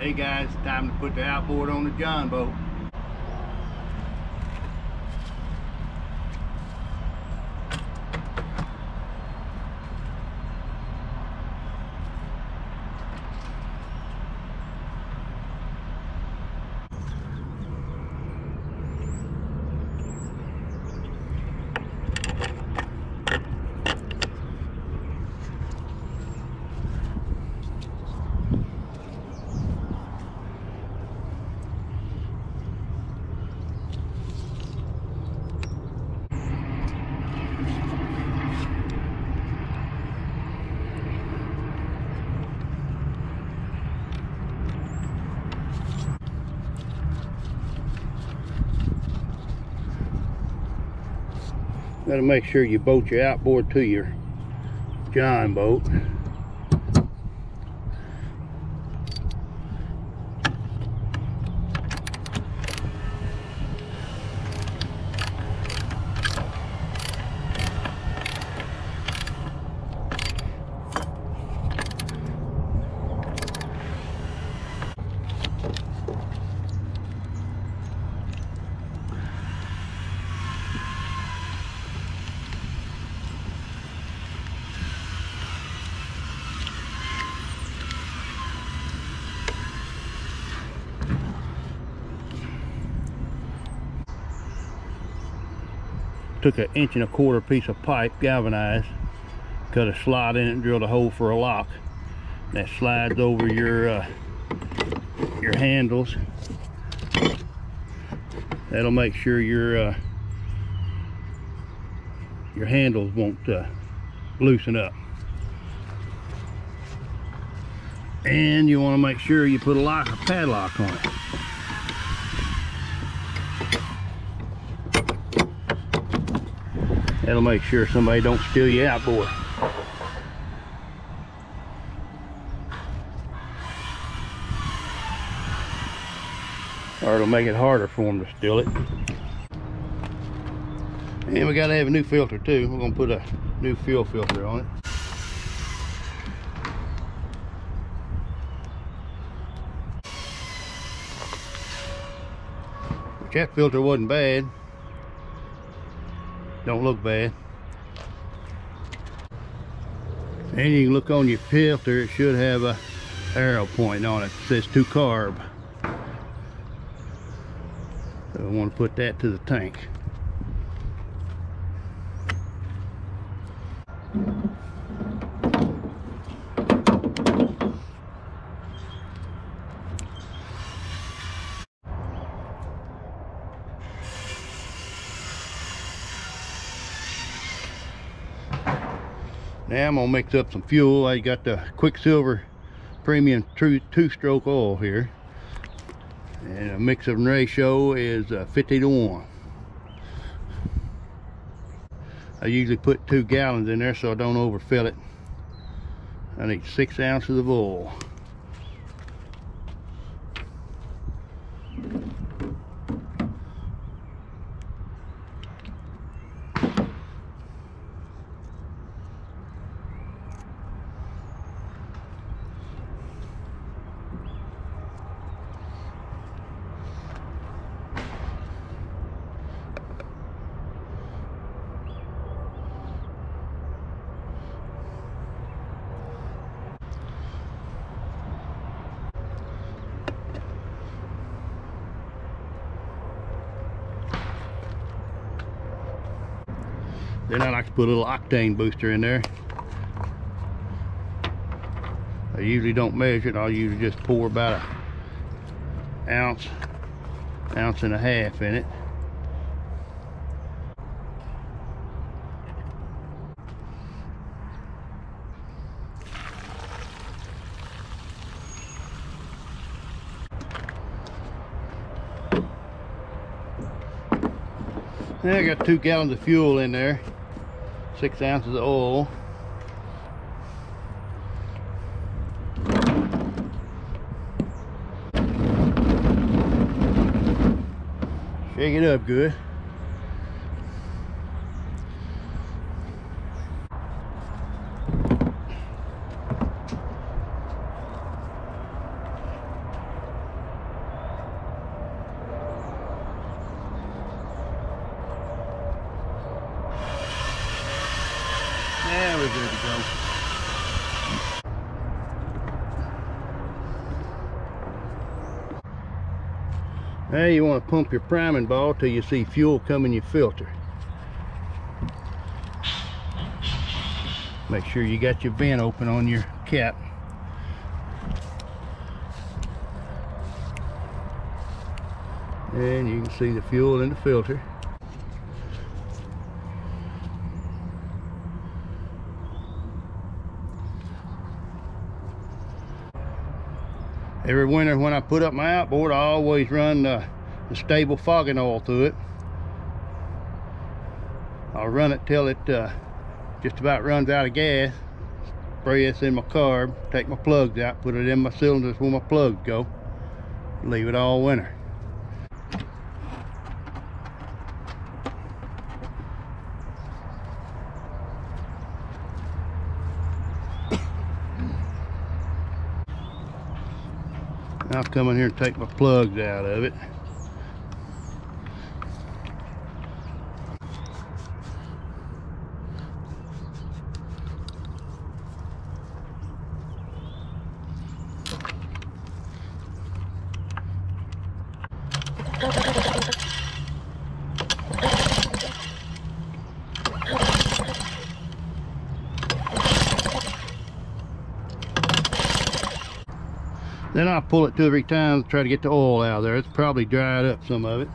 Hey guys, time to put the outboard on the John boat. Got to make sure you boat your outboard to your John boat. Took an 1.25 inch piece of pipe, galvanized, cut a slot in it and drilled a hole for a lock. That slides over your handles. That'll make sure your handles won't loosen up. And you want to make sure you put a padlock on it. That'll make sure somebody don't steal your outboard. Or it'll make it harder for them to steal it. And we gotta have a new filter too. We're gonna put a new fuel filter on it. The cat filter wasn't bad. Don't look bad. And you can look on your filter, it should have a arrow pointing on it. It says 2 carb. So I want to put that to the tank. Now I'm gonna mix up some fuel. I got the Quicksilver Premium 2-stroke oil here, and a mix-up ratio is 50-to-1. I usually put 2 gallons in there so I don't overfill it. I need 6 ounces of oil. Then I like to put a little octane booster in there. I usually don't measure it. I'll usually just pour about an ounce and a half in it. Now I got 2 gallons of fuel in there, 6 ounces of oil. Shake it up good. Now you want to pump your priming ball till you see fuel come in your filter. Make sure you got your vent open on your cap. And you can see the fuel in the filter. Every winter when I put up my outboard, I always run the stable fogging oil through it. I'll run it till it just about runs out of gas. Spray this in my carb, take my plugs out, put it in my cylinders where my plugs go. Leave it all winter. I'll come in here and take my plugs out of it. Then I'll pull it 2 or 3 times to try to get the oil out of there. It's probably dried up some of it.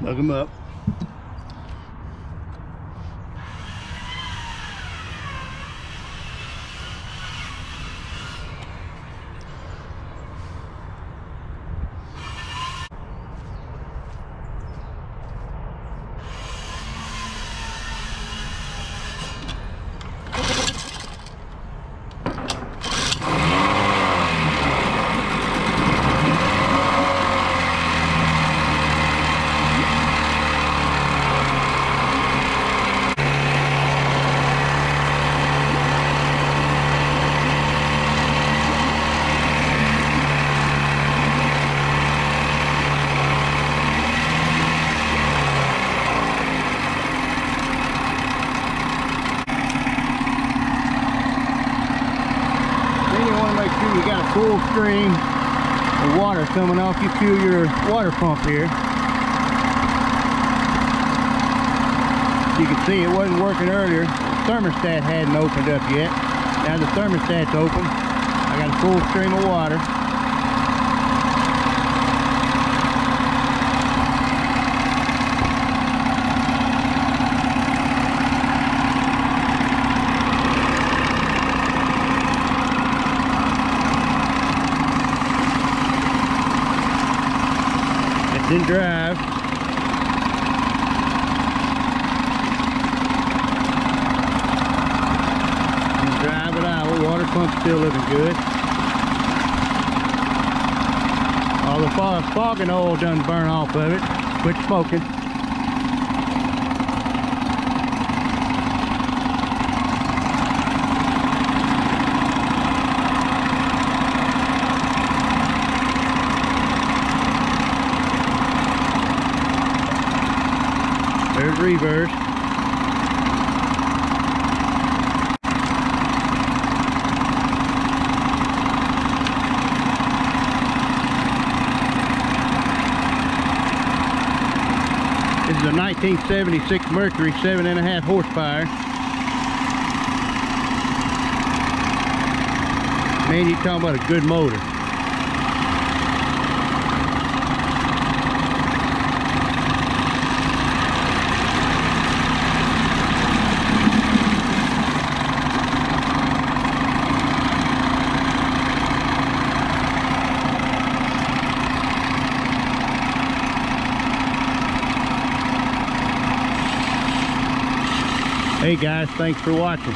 Plug them up. You got a full stream of water coming off. You fuel your water pump here. You can see it wasn't working earlier. The thermostat hadn't opened up yet. Now the thermostat's open. I got a full stream of water. Then drive. And drive it out. The water pump's still looking good. All the fogging oil done burn off of it. Quit smoking. There's reverse. This is a 1976 Mercury 7.5 horsepower. Man, you're talking about a good motor. Hey guys, thanks for watching.